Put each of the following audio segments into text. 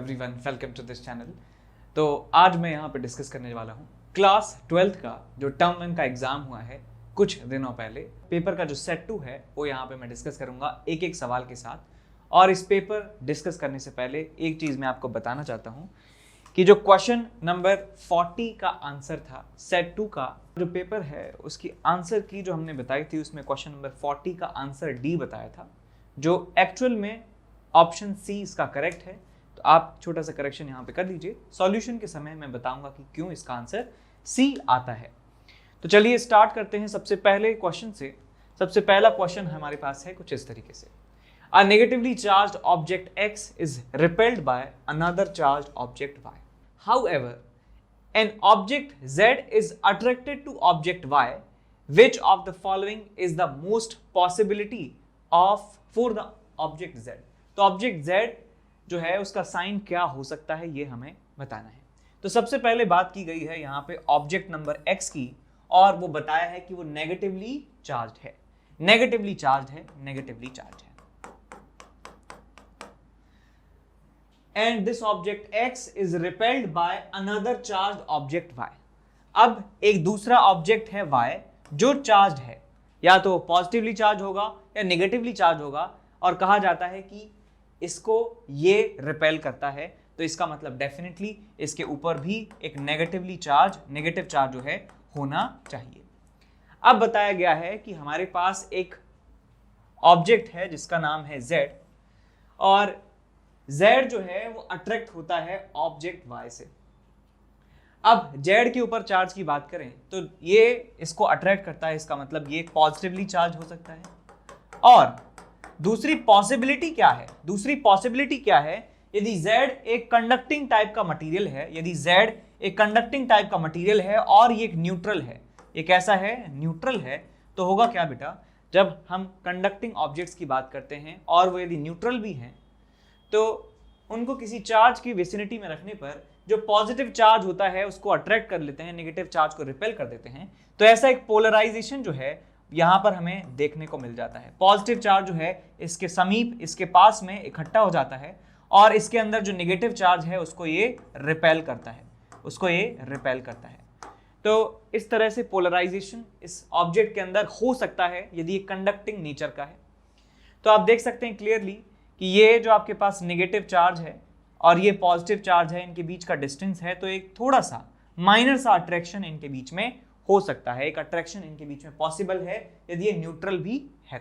Everyone, welcome to this channel. तो आज मैं यहाँ पे डिस्कस करने वाला हूँ क्लास 12th का जो टर्म 1 का एग्जाम हुआ है कुछ दिनों पहले। पेपर का जो सेट 2 है वो यहाँ पे मैं डिस्कस करूँगा एक एक सवाल के साथ। और इस पेपर डिस्कस करने से पहले एक चीज़ मैं आपको बताना चाहता हूँ कि जो क्वेश्चन नंबर 40 का आंसर था सेट 2 का जो पेपर है उसकी आंसर की जो हमने बताई थी उसमें क्वेश्चन नंबर 40 का आंसर डी बताया था, जो एक्चुअल में ऑप्शन सी इसका करेक्ट है। तो आप छोटा सा करेक्शन यहाँ पे कर लीजिए। सॉल्यूशन के समय मैं बताऊंगा कि क्यों इसका आंसर सी आता है। तो चलिए स्टार्ट करते हैं सबसे पहले क्वेश्चन से। सबसे पहला क्वेश्चन हमारे पास है कुछ इस तरीके से, A negatively charged object X is repelled by another charged object Y. However, an object Z is attracted to object Y. Which of the following is the most possibility of for the object Z? तो object Z जो है उसका sign क्या हो सकता है ये हमें बताना है। तो सबसे पहले बात की गई है यहाँ पे ऑब्जेक्ट नंबर X की, और वो बताया है कि वो नेगेटिवली चार्ज है, नेगेटिवली चार्ज है, नेगेटिवली चार्ज है। And this object X is repelled by another charged object Y. अब एक दूसरा ऑब्जेक्ट है Y जो चार्ज है, या तो पॉजिटिवली चार्ज होगा या नेगेटिवली चार्ज होगा, और कहा जाता है कि इसको ये रिपेल करता है। तो इसका मतलब डेफिनेटली इसके ऊपर भी एक नेगेटिवली चार्ज, नेगेटिव चार्ज जो है होना चाहिए। अब बताया गया है कि हमारे पास एक ऑब्जेक्ट है जिसका नाम है Z, और Z जो है वो अट्रैक्ट होता है ऑब्जेक्ट Y से। अब Z के ऊपर चार्ज की बात करें तो ये इसको अट्रैक्ट करता है, इसका मतलब ये पॉजिटिवली चार्ज हो सकता है। और दूसरी पॉसिबिलिटी क्या है, दूसरी पॉसिबिलिटी क्या है, यदि Z एक कंडक्टिंग टाइप का मटेरियल है, यदि Z एक कंडक्टिंग टाइप का मटेरियल है और ये एक न्यूट्रल है, ये कैसा है, न्यूट्रल है, तो होगा क्या बेटा, जब हम कंडक्टिंग ऑब्जेक्ट्स की बात करते हैं और वो यदि न्यूट्रल भी हैं तो उनको किसी चार्ज की विसिनिटी में रखने पर जो पॉजिटिव चार्ज होता है उसको अट्रैक्ट कर लेते हैं, नेगेटिव चार्ज को रिपेल कर देते हैं। तो ऐसा एक पोलराइजेशन जो है यहाँ पर हमें देखने को मिल जाता है। पॉजिटिव चार्ज जो है इसके समीप, इसके पास में इकट्ठा हो जाता है, और इसके अंदर जो नेगेटिव चार्ज है उसको ये रिपेल करता है, उसको ये रिपेल करता है। तो इस तरह से पोलराइजेशन इस ऑब्जेक्ट के अंदर हो सकता है यदि ये कंडक्टिंग नेचर का है। तो आप देख सकते हैं क्लियरली कि ये जो आपके पास नेगेटिव चार्ज है और ये पॉजिटिव चार्ज है, इनके बीच का डिस्टेंस है, तो एक थोड़ा सा माइनर सा अट्रैक्शन इनके बीच में हो सकता है, एक अट्रैक्शन इनके बीच में पॉसिबल है यदि ये न्यूट्रल भी है।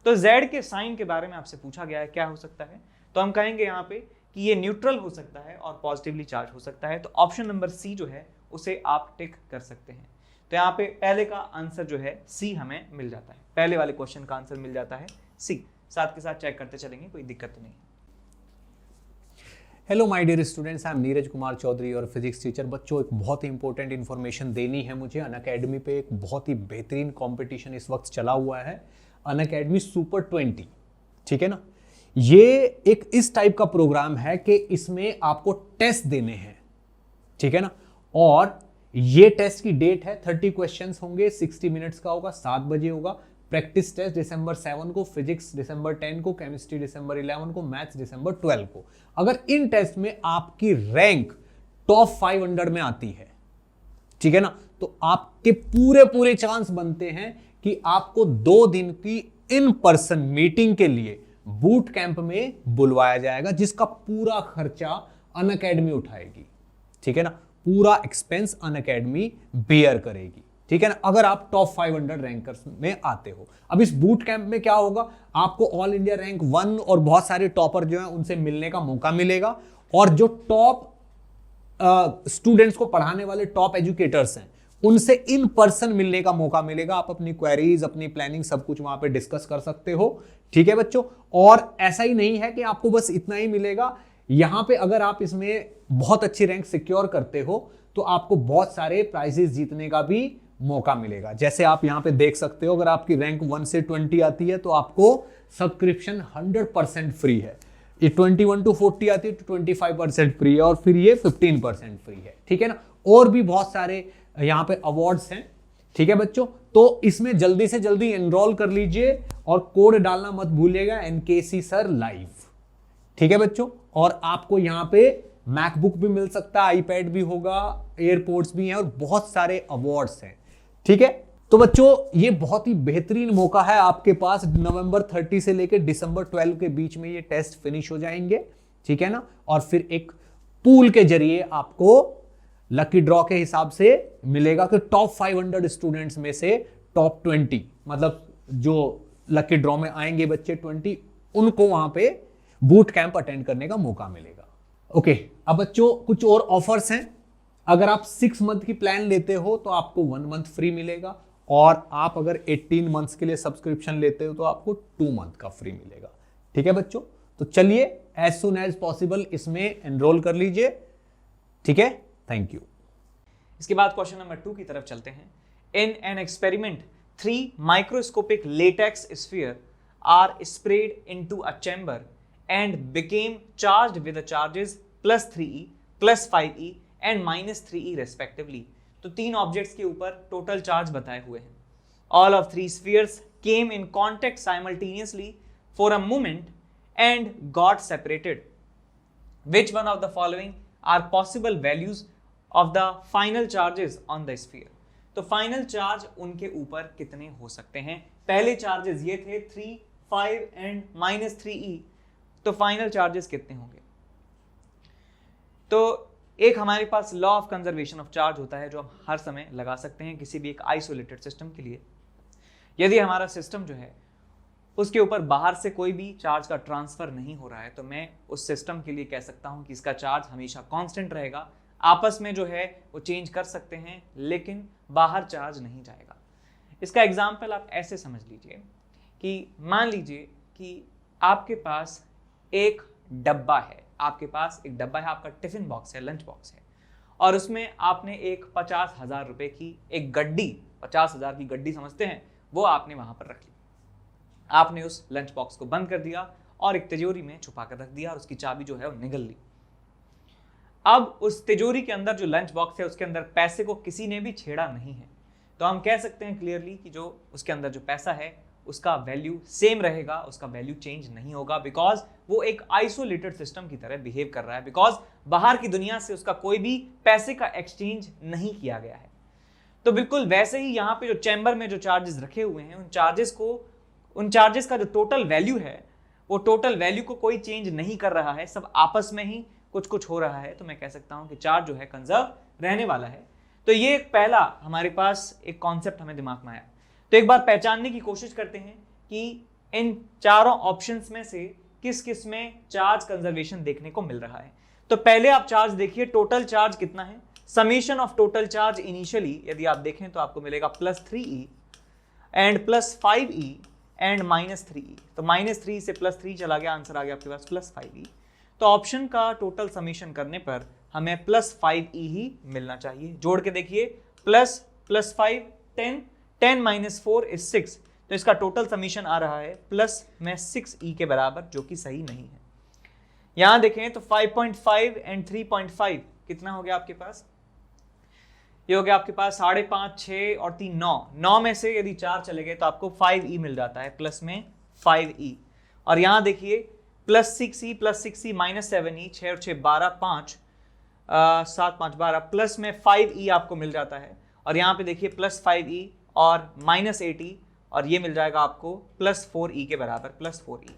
तो Z के साइन के बारे में आपसे पूछा गया है क्या हो सकता है, तो हम कहेंगे यहाँ पे कि ये न्यूट्रल हो सकता है और पॉजिटिवली चार्ज हो सकता है। तो ऑप्शन नंबर सी जो है उसे आप टिक कर सकते हैं। तो यहाँ पे पहले का आंसर जो है सी हमें मिल जाता है, पहले वाले क्वेश्चन का आंसर मिल जाता है सी। साथ के साथ चेक करते चलेंगे, कोई दिक्कत तो नहीं है। Hello my dear students, I am Neeraj Kumar Chaudhary और फिजिक्स टीचर। बच्चों, एक बहुत ही इंपॉर्टेंट इन्फॉर्मेशन देनी है मुझे। अनअकैडमी पे एक बहुत ही बेहतरीन कंपटीशन इस वक्त चला हुआ है, अनअकैडमी सुपर 20, ठीक है ना। ये एक इस टाइप का प्रोग्राम है कि इसमें आपको टेस्ट देने हैं, ठीक है ना। और ये टेस्ट की डेट है, 30 क्वेश्चंस होंगे, 60 मिनट्स का होगा, 7 बजे होगा। प्रैक्टिस टेस्ट दिसंबर 7 को, फिजिक्स दिसंबर 10 को, केमिस्ट्री दिसंबर 11 को, मैथ्स दिसंबर 12 को। अगर इन टेस्ट में आपकी रैंक टॉप 500 में आती है, ठीक है ना, तो आपके पूरे चांस बनते हैं कि आपको 2 दिन की इन पर्सन मीटिंग के लिए बूट कैंप में बुलवाया जाएगा, जिसका पूरा खर्चा अनअकैडमी उठाएगी, ठीक है ना। पूरा एक्सपेंस अनअकैडमी बेयर करेगी, ठीक है ना, अगर आप टॉप 500 रैंकर्स में आते हो। अब इस बूट कैंप में क्या होगा, आपको ऑल इंडिया रैंक 1 और बहुत सारे टॉपर जो हैं उनसे मिलने का मौका मिलेगा, और जो टॉप स्टूडेंट्स को पढ़ाने वाले टॉप एजुकेटर्स हैं उनसे इन पर्सन मिलने का मौका मिलेगा। आप अपनी क्वेरीज, अपनी प्लानिंग सब कुछ वहां पे डिस्कस कर सकते हो, ठीक है बच्चों। और ऐसा ही नहीं है कि आपको बस इतना ही मिलेगा, यहां पे अगर आप इसमें बहुत अच्छी रैंक सिक्योर करते हो तो आपको बहुत सारे प्राइजेस जीतने का भी मौका मिलेगा। जैसे आप यहां पे देख सकते हो, अगर आपकी रैंक 1 से 20 आती है तो आपको सब्सक्रिप्शन 100% फ्री है। ये 21 to 40 आती है तो 25% फ्री है, और फिर ये 15% फ्री है, ठीक है ना। और भी बहुत सारे यहां पे अवार्ड्स हैं, ठीक है बच्चों। तो इसमें जल्दी से जल्दी एनरोल कर लीजिए और कोड डालना मत भूलिएगा, NKC सर लाइव, ठीक है बच्चों, और आपको यहाँ पे मैकबुक भी मिल सकता है, आईपैड भी होगा, एयरपोर्ट्स भी हैं और बहुत सारे अवार्ड्स हैं। ठीक है, तो बच्चों ये बहुत ही बेहतरीन मौका है आपके पास। नवंबर 30 से लेकर दिसंबर 12 के बीच में ये टेस्ट फिनिश हो जाएंगे, ठीक है ना। और फिर एक पूल के जरिए आपको लकी ड्रॉ के हिसाब से मिलेगा कि टॉप 500 स्टूडेंट्स में से टॉप 20, मतलब जो लकी ड्रॉ में आएंगे बच्चे 20, उनको वहां पे बूट कैंप अटेंड करने का मौका मिलेगा। ओके, अब बच्चों कुछ और ऑफर्स हैं। अगर आप 6 मंथ की प्लान लेते हो तो आपको 1 मंथ फ्री मिलेगा, और आप अगर 18 मंथ्स के लिए सब्सक्रिप्शन लेते हो तो आपको 2 मंथ का फ्री मिलेगा। ठीक है बच्चों, तो चलिए एज सुन एज पॉसिबल इसमें एनरोल कर लीजिए। ठीक है, थैंक यू। इसके बाद क्वेश्चन नंबर 2 की तरफ चलते हैं। In an experiment 3 microscopic latex sphere are spread into a chamber and became charged with the charges +3e, +5e and -3e respectively. तो 3 ऑब्जेक्ट्स के ऊपर टोटल चार्ज बताए हुए हैं। All of 3 spheres came in contact simultaneously for a moment and got separated. Which one of the following are possible values of the final charges on the sphere? तो final charge उनके ऊपर कितने हो सकते हैं? पहले चार्जेस ये थे 3, 5 एंड -3e, तो फाइनल चार्जेस कितने होंगे? तो एक हमारे पास law of conservation of charge होता है जो हम हर समय लगा सकते हैं किसी भी एक आइसोलेटेड सिस्टम के लिए। यदि हमारा सिस्टम जो है उसके ऊपर बाहर से कोई भी चार्ज का ट्रांसफर नहीं हो रहा है, तो मैं उस सिस्टम के लिए कह सकता हूं कि इसका चार्ज हमेशा कांस्टेंट रहेगा। आपस में जो है वो चेंज कर सकते हैं लेकिन बाहर चार्ज नहीं जाएगा। इसका एग्जाम्पल आप ऐसे समझ लीजिए कि मान लीजिए कि आपके पास एक डब्बा है, आपका टिफिन बॉक्स है, लंच बॉक्स है, और उसमें आपने एक 50,000 रुपए की एक गड्डी, 50,000 की गड्डी समझते हैं, वो आपने वहां पर रख ली। आपने उस लंच बॉक्स को बंद कर दिया और एक तिजोरी में छुपा कर रख दिया और उसकी चाबी जो है वो निगल ली। अब उस तिजोरी के अंदर जो लंच बॉक्स है उसके अंदर पैसे को किसी ने भी छेड़ा नहीं है, तो हम कह सकते हैं क्लियरली कि जो उसके अंदर जो पैसा है उसका वैल्यू सेम रहेगा, उसका वैल्यू चेंज नहीं होगा, बिकॉज वो एक आइसोलेटेड सिस्टम की तरह बिहेव कर रहा है, बिकॉज बाहर की दुनिया से उसका कोई भी पैसे का एक्सचेंज नहीं किया गया है। तो बिल्कुल वैसे ही यहाँ पे जो चैम्बर में जो चार्जेस रखे हुए हैं उन चार्जेस का जो टोटल वैल्यू है वो टोटल वैल्यू को कोई चेंज नहीं कर रहा है, सब आपस में ही कुछ कुछ हो रहा है। तो मैं कह सकता हूं कि चार्ज जो है कंजर्व रहने वाला है। तो ये पहला हमारे पास एक कॉन्सेप्ट हमें दिमाग में आया। तो एक बार पहचानने की कोशिश करते हैं कि इन चारों ऑप्शंस में से किस किस में चार्ज कंजर्वेशन देखने को मिल रहा है। तो पहले आप चार्ज देखिए, टोटल चार्ज कितना है, summation of total charge initially यदि आप देखें तो आपको मिलेगा +3e and +5e and -3e। तो -3 से +3 चला गया, आंसर आ गया आपके पास +5e। तो ऑप्शन का टोटल समेशन करने पर हमें +5e ही मिलना चाहिए। जोड़ के देखिए, +5 10, 10 - 4 is 6, तो इसका टोटल समेशन आ रहा है प्लस में 6e के बराबर, जो कि सही नहीं है। यहां देखें तो 5.5 एंड 3.5 कितना हो गया आपके पास, ये हो गया आपके पास 5.5, 6 और 3 9 में से यदि 4 चले गए तो आपको 5e मिल जाता है, प्लस में 5e। और यहां देखिए +6e -7e, 6 और 6 12, 5 7 5 12, प्लस में 5e आपको मिल जाता है। और यहाँ पे देखिए +5e और -8e, और ये मिल जाएगा आपको +4e के बराबर, +4e।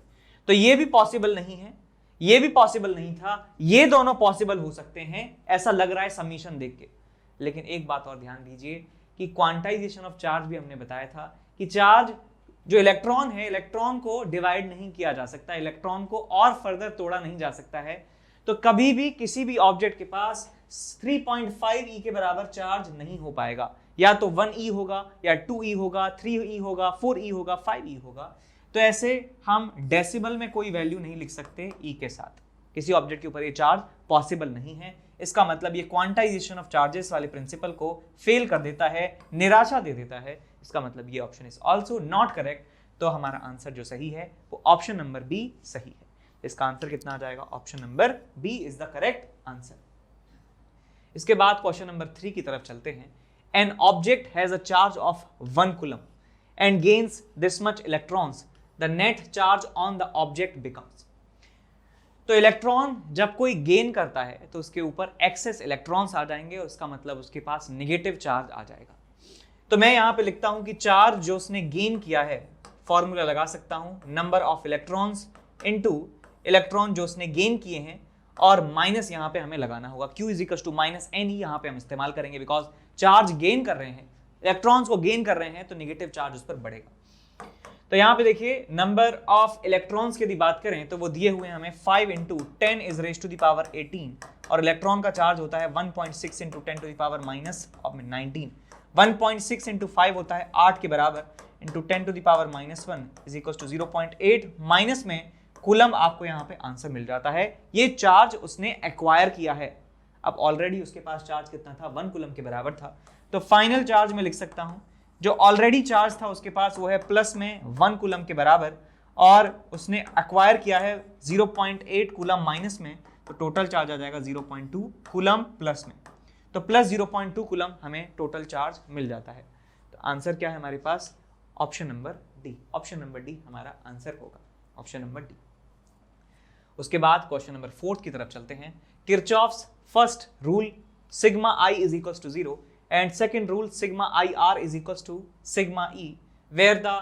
तो ये भी पॉसिबल नहीं है, ये भी पॉसिबल नहीं था, ये दोनों पॉसिबल हो सकते हैं ऐसा लग रहा है समीशन देख के। लेकिन एक बात और ध्यान दीजिए कि क्वांटाइजेशन ऑफ चार्ज भी हमने बताया था कि चार्ज जो इलेक्ट्रॉन है, इलेक्ट्रॉन को डिवाइड नहीं किया जा सकता, इलेक्ट्रॉन को और फर्दर तोड़ा नहीं जा सकता है। तो कभी भी किसी भी ऑब्जेक्ट के पास 3.5e के बराबर चार्ज नहीं हो पाएगा, या तो 1e होगा, या 2e होगा, 3e होगा, 4e होगा, 5e होगा। तो ऐसे हम डेसिबल में कोई वैल्यू नहीं लिख सकते e के साथ, किसी ऑब्जेक्ट के ऊपर ये चार्ज पॉसिबल नहीं है। इसका मतलब ये क्वांटाइजेशन ऑफ चार्जेस वाले प्रिंसिपल को फेल कर देता है, निराशा दे देता है। इसका मतलब ये option is also not correct. तो हमारा आंसर जो सही है वो ऑप्शन नंबर बी सही है। इसका आंसर कितना आ जाएगा, option number B is the correct answer. इसके बाद क्वेश्चन नंबर 3 की तरफ चलते हैं। An object has a charge of 1 coulomb and gains this much electrons, the net charge on the object becomes. तो इलेक्ट्रॉन जब कोई गेन करता है तो उसके ऊपर एक्सेस इलेक्ट्रॉन्स आ जाएंगे, उसका मतलब उसके पास नेगेटिव चार्ज आ जाएगा। तो मैं यहाँ पे लिखता हूँ कि चार्ज जो उसने गेन किया है, फॉर्मूला लगा सकता हूँ number of electrons into electron जो उसने गेन किए हैं, और माइनस यहाँ पे हमें लगाना होगा Q is equal to minus n ही यहाँ पे हम इस्तेमाल करेंगे, बिकॉज चार्ज गेन कर रहे हैं, इलेक्ट्रॉन्स को गेन कर रहे हैं, तो नेगेटिव चार्ज उस पर बढ़ेगा। तो यहाँ पे देखिए नंबर ऑफ इलेक्ट्रॉन्स की यदि बात करें तो वो दिए हुए हैं हमें 5 into 10 is raise to the power 18, और इलेक्ट्रॉन का चार्ज होता है 1.6 into 10 to the power minus 19। 1.6 into 5 होता है 8 के बराबर, into 10 to the power minus 1 is equal to 0.8, minus में कूलम आपको यहाँ पे आंसर मिल जाता है। ये चार्ज उसने एक्वायर किया है। अब ऑलरेडी उसके पास चार्ज कितना था, 1 कूलम के बराबर था, तो फाइनल चार्ज में लिख सकता हूँ जो ऑलरेडी चार्ज था उसके पास वो है प्लस में 1 कूलम के बराबर, और उसने एक्वायर किया है 0.8 कूलम माइनस में, तो टोटल चार्ज आ जाएगा 0.2 कूलम प्लस में, तो प्लस 0.2 कूलम हमें टोटल चार्ज मिल जाता है। तो आंसर क्या है हमारे पास, option number D. Option number D हमारा आंसर होगा, ऑप्शन नंबर डी। उसके बाद क्वेश्चन नंबर 4 की तरफ चलते हैं। Kirchhoff's first rule sigma I is equals to 0 and second rule sigma IR is equals to sigma E, where the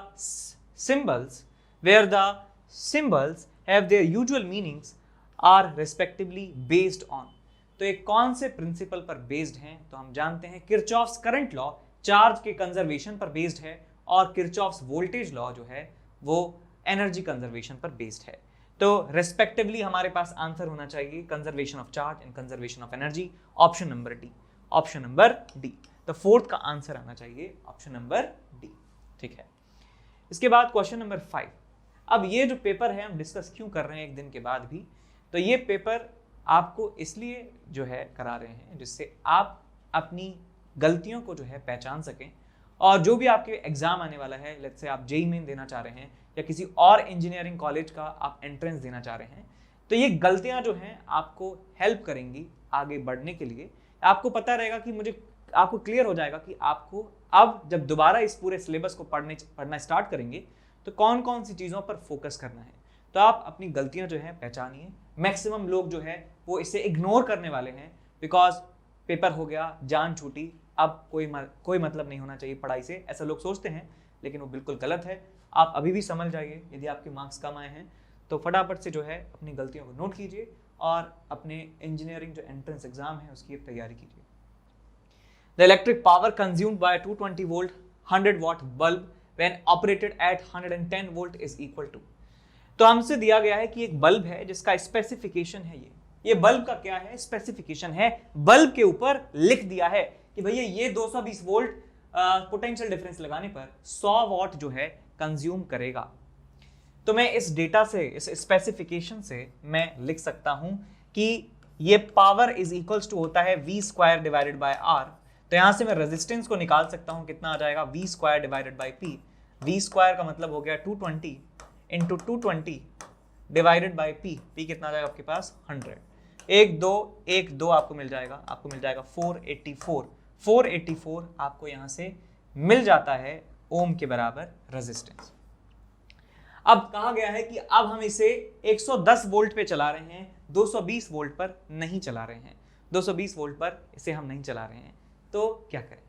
symbols have their usual meanings are respectively based on। तो एक कौन से principal पर based हैं, तो हम जानते हैं किरचॉफ्स करंट लॉ चार्ज के कंजर्वेशन पर बेस्ड है, और किरचॉफ्स वोल्टेज लॉ जो है वो एनर्जी कंजर्वेशन पर बेस्ड है। तो रेस्पेक्टिवली हमारे पास आंसर होना चाहिए conservation of charge and conservation of energy, option number D, option number D. तो फोर्थ का आंसर आना चाहिए ऑप्शन नंबर डी, ठीक है। इसके बाद क्वेश्चन नंबर 5। अब ये जो पेपर है हम डिस्कस क्यों कर रहे हैं एक दिन के बाद भी, तो ये पेपर आपको इसलिए जो है करा रहे हैं जिससे आप अपनी गलतियों को जो है पहचान सकें, और जो भी आपके एग्जाम आने वाला है, लेट्स से आप जेईई मेन देना चाह रहे हैं या किसी और इंजीनियरिंग कॉलेज का आप एंट्रेंस देना चाह रहे हैं, तो ये गलतियां जो हैं आपको हेल्प करेंगी आगे बढ़ने के लिए। आपको पता रहेगा कि आपको क्लियर हो जाएगा कि आपको अब जब दोबारा इस पूरे सिलेबस को पढ़ना स्टार्ट करेंगे तो कौन कौन सी चीज़ों पर फोकस करना है। तो आप अपनी गलतियां जो है पहचानिए। मैक्सिमम लोग जो है वो इसे इग्नोर करने वाले हैं, बिकॉज पेपर हो गया, जान छूटी, अब कोई मतलब नहीं होना चाहिए पढ़ाई से, ऐसा लोग सोचते हैं, लेकिन वो बिल्कुल गलत है। आप अभी भी समझ जाइए, यदि आपके मार्क्स कम आए हैं तो फटाफट से जो है अपनी गलतियों को नोट कीजिए और अपने इंजीनियरिंग जो एंट्रेंस एग्जाम है उसकी तैयारी कीजिए। The electric power consumed by 220 volt 100 watt bulb when operated at 110 volt is equal to. तो हमसे दिया गया है कि एक बल्ब है जिसका स्पेसिफिकेशन है, ये बल्ब का क्या है, स्पेसिफिकेशन है, बल्ब के ऊपर लिख दिया है कि भैया ये 220 वोल्ट पोटेंशियल डिफरेंस लगाने पर 100 वाट जो है कंज्यूम करेगा। तो मैं इस डेटा से, इस स्पेसिफिकेशन से मैं लिख सकता हूं कि ये पावर इज इक्वल्स टू होता है v square divided by r। तो यहां से मैं रेजिस्टेंस को निकाल सकता हूं, कितना आ जाएगा v square divided bye p। v square का मतलब हो गया 220 into 220 divided by p। p कितना आ जाएगा आपके पास 100, 1 2 आपको मिल जाएगा, 484 आपको यहां से मिल जाता है ओम के बराबर रेजिस्टेंस। अब कहा गया है कि अब हम इसे 110 वोल्ट पे चला रहे हैं, 220 वोल्ट पर नहीं चला रहे हैं, 220 वोल्ट पर इसे हम नहीं चला रहे हैं, तो क्या करें।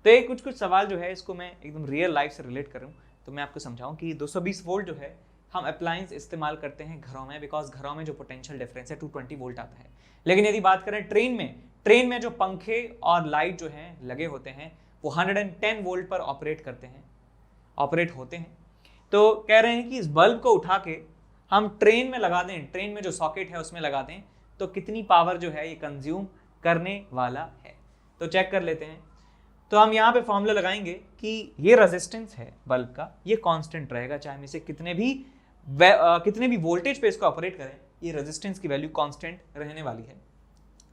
तो ये कुछ सवाल जो है इसको मैं एकदम रियल लाइफ से रिलेट करूं तो मैं आपको समझाऊं कि 220 वोल्ट जो है हम अप्लायंस इस्तेमाल करते हैं घरों में, बिकॉज घरों में जो पोटेंशियल डिफरेंस है 220 वोल्ट आता है। लेकिन यदि बात करें ट्रेन में जो पंखे और लाइट जो हैं लगे होते हैं वो 110 वोल्ट पर ऑपरेट होते हैं। तो कह रहे हैं कि इस बल्ब को उठा के हम ट्रेन में लगा दें, ट्रेन में जो सॉकेट है उसमें लगा दें, तो कितनी पावर जो है ये कंज्यूम करने वाला है। तो चेक कर लेते हैं। तो हम यहाँ पे फॉर्मूला लगाएंगे कि ये रेजिस्टेंस है बल्ब का, ये कांस्टेंट रहेगा, चाहे हम इसे कितने भी वोल्टेज पे इसको ऑपरेट करें, ये रेजिस्टेंस की वैल्यू कांस्टेंट रहने वाली है।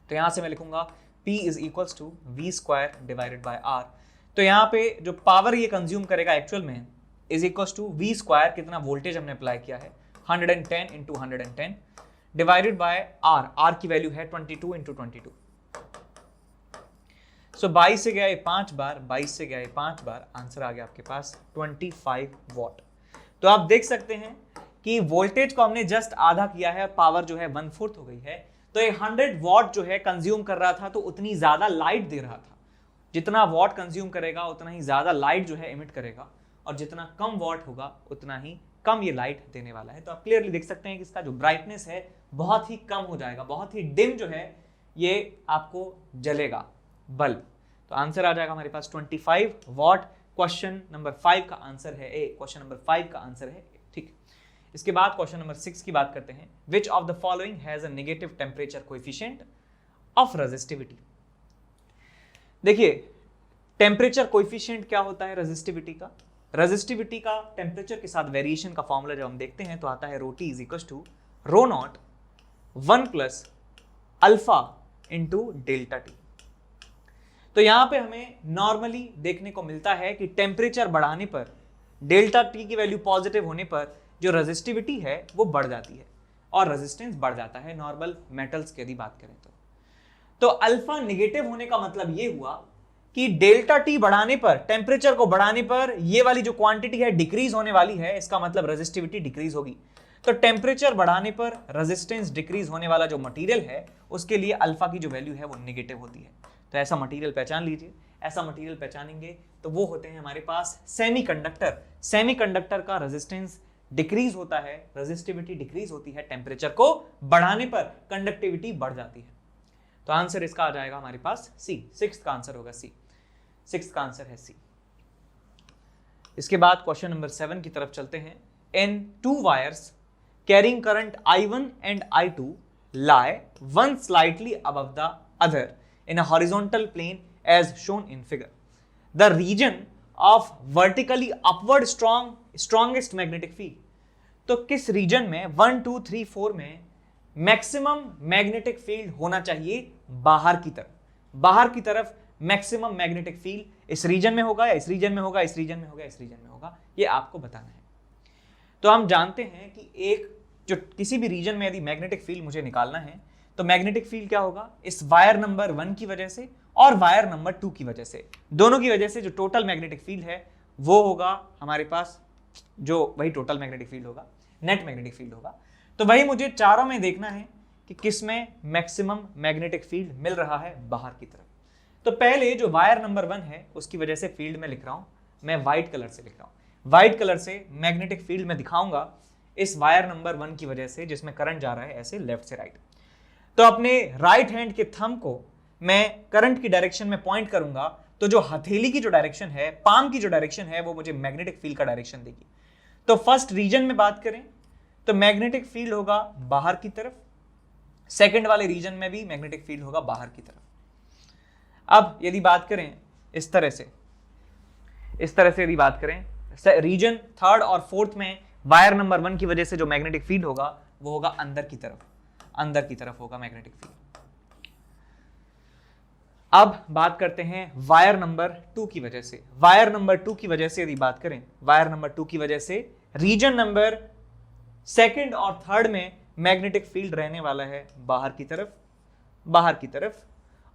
तो यहाँ से मैं लिखूंगा P is equals to v square divided by r। तो यहाँ पे जो पावर ये कंज्यूम करेगा एक्चुअल में is equals to v square, कितना वोल्टेज हमने अप्लाई किया है 110 इंटू 110 डिवाइडेड बाय r की वैल्यू है 22 इंटू 22। सो 22 से गया ये 5 बार, 22 से गया ये 5 बार, आंसर आ गया आपके पास 25 वॉट। तो आप देख सकते हैं कि वोल्टेज को हमने जस्ट आधा किया है, पावर जो है 1/4 हो गई है, तो ये 100 वॉट जो है कंज्यूम कर रहा था, तो उतनी ज्यादा लाइट दे रहा था। जितना वॉट कंज्यूम करेगा उतना ही ज्यादा लाइट जो है इमिट करेगा, और जितना कम वॉट होगा उतना ही कम ये लाइट देने वाला है। तो आप क्लियरली देख सकते हैं कि इसका जो ब्राइटनेस है बहुत ही कम हो जाएगा, बहुत ही डिम जो है ये आपको जलेगा बल्ब। तो आंसर आ जाएगा हमारे पास 25 वॉट। क्वेश्चन नंबर 5 का आंसर है ए, क्वेश्चन नंबर 5 का आंसर है ए, ठीक। इसके बाद क्वेश्चन नंबर 6 की बात करते हैं। Which of the following has a negative temperature coefficient of resistivity. देखिए टेम्परेचर कोएफिशिएंट क्या होता है रेजिस्टिविटी का। रेजिस्टिविटी का टेम्परेचर के साथ वेरिएशन का फॉर्मूला जब हम देखते हैं तो आता है ρT is equal to rho not 1 plus alpha into delta T. तो यहां पे हमें नॉर्मली देखने को मिलता है कि टेम्परेचर बढ़ाने पर, डेल्टा टी की वैल्यू पॉजिटिव होने पर जो रेजिस्टिविटी है वो बढ़ जाती है और रेजिस्टेंस बढ़ जाता है नॉर्मल मेटल्स की यदि बात करें तो अल्फा नेगेटिव होने का मतलब ये हुआ कि डेल्टा टी बढ़ाने पर, टेम्परेचर को बढ़ाने पर ये वाली जो क्वांटिटी है डिक्रीज होने वाली है, इसका मतलब रेजिस्टिविटी डिक्रीज होगी। तो टेम्परेचर बढ़ाने पर रेजिस्टेंस डिक्रीज होने वाला जो मटेरियल है उसके लिए अल्फा की जो वैल्यू है वो नेगेटिव होती है। तो ऐसा मटेरियल पहचान लीजिए। ऐसा मटेरियल पहचानेंगे तो वो होते हैं हमारे पास सेमीकंडक्टर। सेमीकंडक्टर का रेजिस्टेंस डिक्रीज होता है, रेजिस्टिविटी डिक्रीज होती है, टेम्परेचर को बढ़ाने पर कंडक्टिविटी बढ़ जाती है। तो आंसर इसका आ जाएगा हमारे पास सी, 6 का आंसर होगा सी, 6 का आंसर है सी। इसके बाद क्वेश्चन नंबर 7 की तरफ चलते हैं। इन 2 wires carrying current I1 and I2 lie one slightly above the other in a horizontal plane as shown in figure. The region of vertically upward strongest magnetic field. तो किस reason में 1, 2, 3, 4 में maximum magnetic field होना चाहिए? बाहर की तरफ, बाहर की तरफ मैक्सिमम मैग्नेटिक फील्ड इस रीजन में होगा या इस रीजन में होगा, इस रीजन में होगा, इस रीजन में होगा, ये आपको बताना है। तो हम जानते हैं कि एक जो किसी भी रीजन में यदि मैग्नेटिक फील्ड मुझे निकालना है तो मैग्नेटिक फील्ड क्या होगा, इस वायर नंबर 1 की वजह से और वायर नंबर 2 की वजह से, दोनों की वजह से जो टोटल मैग्नेटिक फील्ड है वो होगा हमारे पास, जो वही टोटल मैग्नेटिक फील्ड होगा, नेट मैग्नेटिक फील्ड होगा। तो वही मुझे चारों में देखना है कि किस में मैक्सिमम मैग्नेटिक फील्ड मिल रहा है बाहर की तरफ। तो पहले जो वायर नंबर 1 है उसकी वजह से फील्ड में लिख रहा हूं, मैं व्हाइट कलर से लिख रहा हूं। व्हाइट कलर से मैग्नेटिक फील्ड में दिखाऊंगा इस वायर नंबर 1 की वजह से जिसमें करंट जा रहा है ऐसे लेफ्ट से राइट। तो अपने राइट हैंड के थंब को मैं करंट की डायरेक्शन में पॉइंट करूंगा तो जो हथेली की जो डायरेक्शन है, पाम की जो डायरेक्शन है, वो मुझे मैग्नेटिक फील्ड का डायरेक्शन देगी। तो फर्स्ट रीजन में बात करें तो मैग्नेटिक फील्ड होगा बाहर की तरफ, सेकंड वाले रीजन में भी मैग्नेटिक फील्ड होगा बाहर की तरफ। अब यदि बात करें इस तरह से यदि बात करें रीजन थर्ड और फोर्थ में वायर नंबर 1 की वजह से जो मैग्नेटिक फील्ड होगा वो होगा अंदर की तरफ, अंदर की तरफ होगा मैग्नेटिक फील्ड। अब बात करते हैं वायर नंबर 2 की वजह से। वायर नंबर 2 की वजह से यदि बात करें, वायर नंबर 2 की वजह से रीजन नंबर 2 और 3 में मैग्नेटिक फील्ड रहने वाला है बाहर की तरफ, बाहर की तरफ।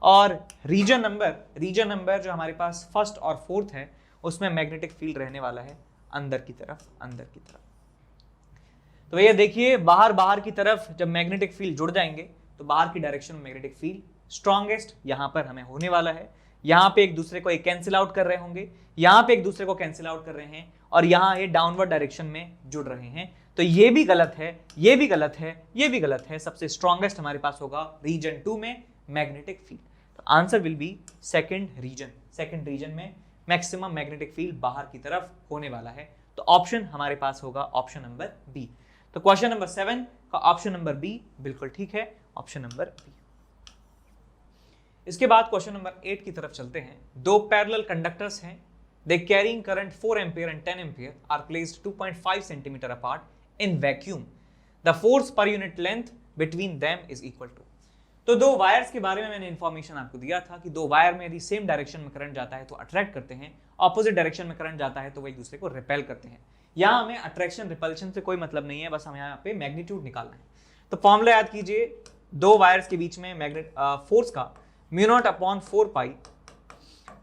और रीजन नंबर जो हमारे पास 1st और 4th है उसमें मैग्नेटिक फील्ड रहने वाला है अंदर की तरफ, अंदर की तरफ। तो भैया देखिए बाहर की तरफ जब मैग्नेटिक फील्ड जुड़ जाएंगे तो बाहर की डायरेक्शन में मैग्नेटिक फील्ड स्ट्रॉन्गेस्ट यहां पर हमें होने वाला है। यहां पे एक दूसरे को एक कैंसिल आउट कर रहे होंगे, यहां पे एक दूसरे को कैंसिल आउट कर रहे हैं और यहां ये डाउनवर्ड डायरेक्शन में जुड़ रहे हैं। तो ये भी गलत है, ये भी गलत है, ये भी गलत है। सबसे स्ट्रॉन्गेस्ट हमारे पास होगा रीजन 2 में मैग्नेटिक फील्ड। तो answer will be second region में मैक्सिमम मैग्नेटिक फील्ड बाहर की तरफ होने वाला है। तो ऑप्शन हमारे पास होगा ऑप्शन नंबर बी। तो क्वेश्चन नंबर 7 का ऑप्शन नंबर बी बिल्कुल ठीक है, ऑप्शन नंबर बी। इसके बाद क्वेश्चन नंबर 8 की तरफ चलते हैं। दो पैरेलल कंडक्टर्स हैं, they carrying current 4 ampere and 10 ampere are placed 2.5 centimetre apart in vacuum. The force per unit length between them is equal to. तो दो वायर्स के बारे में मैंने इंफॉर्मेशन आपको दिया था कि दो वायर में यदि सेम डायरेक्शन में करंट जाता है तो अट्रैक्ट करते हैं, ऑपोजिट डायरेक्शन में करंट जाता है तो वो एक दूसरे को रिपेल करते हैं। यहाँ हमें अट्रैक्शन रिपल्शन से कोई मतलब नहीं है, बस हमें यहाँ पे मैग्नीट्यूड निकालना है। तो फॉर्मूला याद कीजिए, दो वायर्स के बीच में मैग्नेट फोर्स का μ0/4 पाई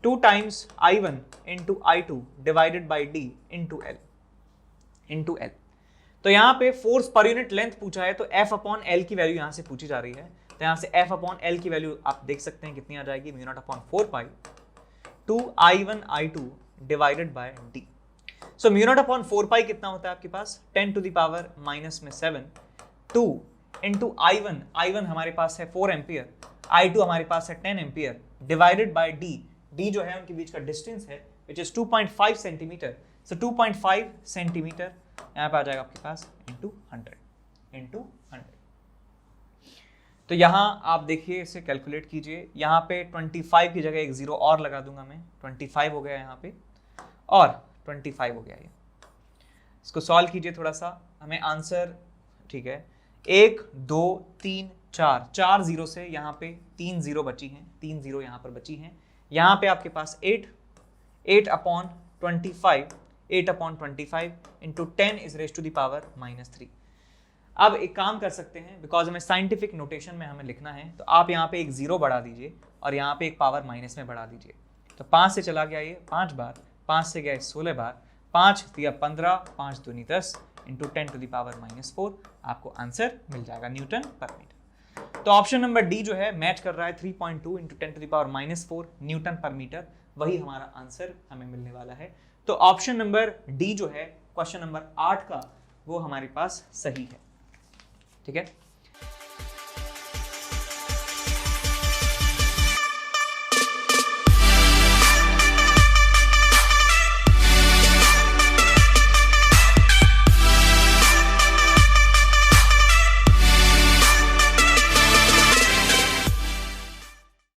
2 times I1 into I2 divided by D into L। तो यहाँ पे फोर्स पर यूनिट लेंथ पूछा है, तो F अपॉन एल की वैल्यू यहाँ से पूछी जा रही है, तो यहाँ से F अपॉन एल की वैल्यू आप देख सकते हैं कितनी आ जाएगी, mu naught upon 4 pi 2 I1 I2 divided by D. So mu naught upon 4 पाई कितना होता है आपके पास 10 टू द पावर माइनस में 7, 2 इंटू I1 हमारे पास है 4 एम्पियर, I2 हमारे पास है 10 एम्पियर डिवाइडेड बाय डी जो है उनके बीच का डिस्टेंस है which is 2.5 centimetre. So 2.5 centimetre यहाँ पे आ जाएगा आपके पास इंटू 100। तो यहाँ आप देखिए इसे कैलकुलेट कीजिए, यहाँ पे 25 की जगह एक जीरो और लगा दूंगा मैं, 25 हो गया यहाँ पे और 25 हो गया ये। इसको सॉल्व कीजिए थोड़ा सा, हमें आंसर ठीक है 1 2 3 4 4 जीरो से यहाँ पे 3 जीरो बची हैं, 3 जीरो यहाँ पर बची हैं, यहाँ पे आपके पास 8 upon 25 into 10 is raise to the power -3। अब एक काम कर सकते हैं, बिकॉज हमें साइंटिफिक नोटेशन में हमें लिखना है, तो आप यहाँ पे एक जीरो बढ़ा दीजिए और यहाँ पे एक पावर माइनस में बढ़ा दीजिए। तो 5 से चला गया ये 5 बार, 5 से गया 16 बार, 5 दिया 15, 5 दूनी 10 इंटू 10 टू द पावर -4, आपको आंसर मिल जाएगा न्यूटन पर मीटर। तो ऑप्शन नंबर डी जो है मैच कर रहा है 3.2 into 10 to the power -4 newton पर मीटर, वही हमारा आंसर हमें मिलने वाला है। तो ऑप्शन नंबर डी जो है क्वेश्चन नंबर 8 का, वो हमारे पास सही है। ठीक है।